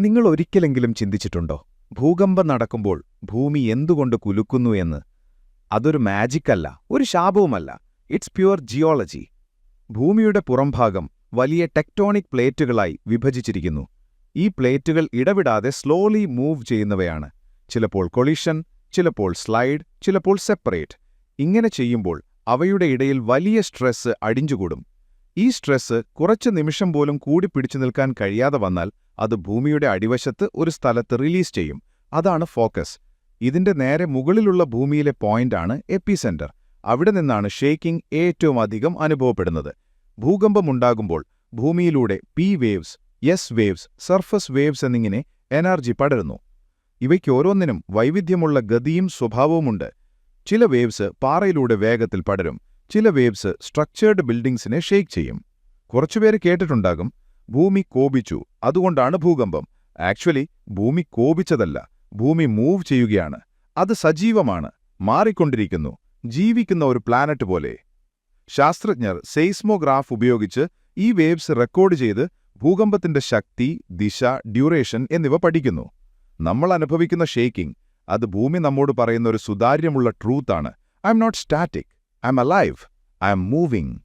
നിങ്ങൾ ഒരിക്കലെങ്കിലും ചിന്തിച്ചിട്ടുണ്ടോ ഭൂകമ്പം നടക്കുമ്പോൾ ഭൂമി എന്തുകൊണ്ട് കുലുക്കുന്നു എന്ന്? അതൊരു മാജിക്കല്ല, ഒരു ശാപവുമല്ല. It's pure geology. ഭൂമിയുടെ പുറംഭാഗം വലിയ ടെക്ടോണിക് പ്ലേറ്റുകളായി വിഭജിച്ചിരിക്കുന്നു. ഈ പ്ലേറ്റുകൾ ഇടവിടാതെ സ്ലോലി മൂവ് ചെയ്യുന്നവയാണ്. ചിലപ്പോൾ കൊളിഷൻ, ചിലപ്പോൾ സ്ലൈഡ്, ചിലപ്പോൾ സെപ്പറേറ്റ്. ഇങ്ങനെ ചെയ്യുമ്പോൾ അവയുടെ ഇടയിൽ വലിയ സ്ട്രെസ് അടിഞ്ഞുകൂടും. ഈ സ്ട്രെസ് കുറച്ച് നിമിഷം പോലും കൂടി പിടിച്ചു നിൽക്കാൻ കഴിയാതെ വന്നാൽ അത് ഭൂമിയുടെ അടിവശത്ത് ഒരു സ്ഥലത്ത് റിലീസ് ചെയ്യും. അതാണ് ഫോക്കസ്. ഇതിന്റെ നേരെ മുകളിലുള്ള ഭൂമിയിലെ പോയിന്റാണ് എപ്പിസെന്റർ. അവിടെ നിന്നാണ് ഷേക്കിംഗ് ഏറ്റവും അധികം അനുഭവപ്പെടുന്നത്. ഭൂകമ്പമുണ്ടാകുമ്പോൾ ഭൂമിയിലൂടെ P waves, S waves, surface waves എന്നിങ്ങനെ എനർജി പടരുന്നു. ഇവയ്ക്കോരോന്നിനും വൈവിധ്യമുള്ള ഗതിയും സ്വഭാവവുമുണ്ട്. ചില വേവ്സ് പാറയിലൂടെ വേഗത്തിൽ പടരും, ചില വേവ്സ് സ്ട്രക്ചേർഡ് ബിൽഡിംഗ്സിനെ ഷേക്ക് ചെയ്യും. കുറച്ചുപേര് കേട്ടിട്ടുണ്ടാകും, ഭൂമി കോപിച്ചു, അതുകൊണ്ടാണ് ഭൂകമ്പം. ആക്ച്വലി ഭൂമി കോപിച്ചതല്ല, ഭൂമി മൂവ് ചെയ്യുകയാണ്. അത് സജീവമാണ്, മാറിക്കൊണ്ടിരിക്കുന്നു, ജീവിക്കുന്ന ഒരു പ്ലാനറ്റ് പോലെ. ശാസ്ത്രജ്ഞർ സെയ്സ്മോഗ്രാഫ് ഉപയോഗിച്ച് ഈ വേവ്സ് റെക്കോർഡ് ചെയ്ത് ഭൂകമ്പത്തിന്റെ ശക്തി, ദിശ, ഡ്യൂറേഷൻ എന്നിവ പഠിക്കുന്നു. നമ്മൾ അനുഭവിക്കുന്ന ഷേക്കിംഗ്, അത് ഭൂമി നമ്മോട് പറയുന്ന ഒരു സുതാര്യമുള്ള ട്രൂത്താണ്. I am not static, I am alive, I am moving.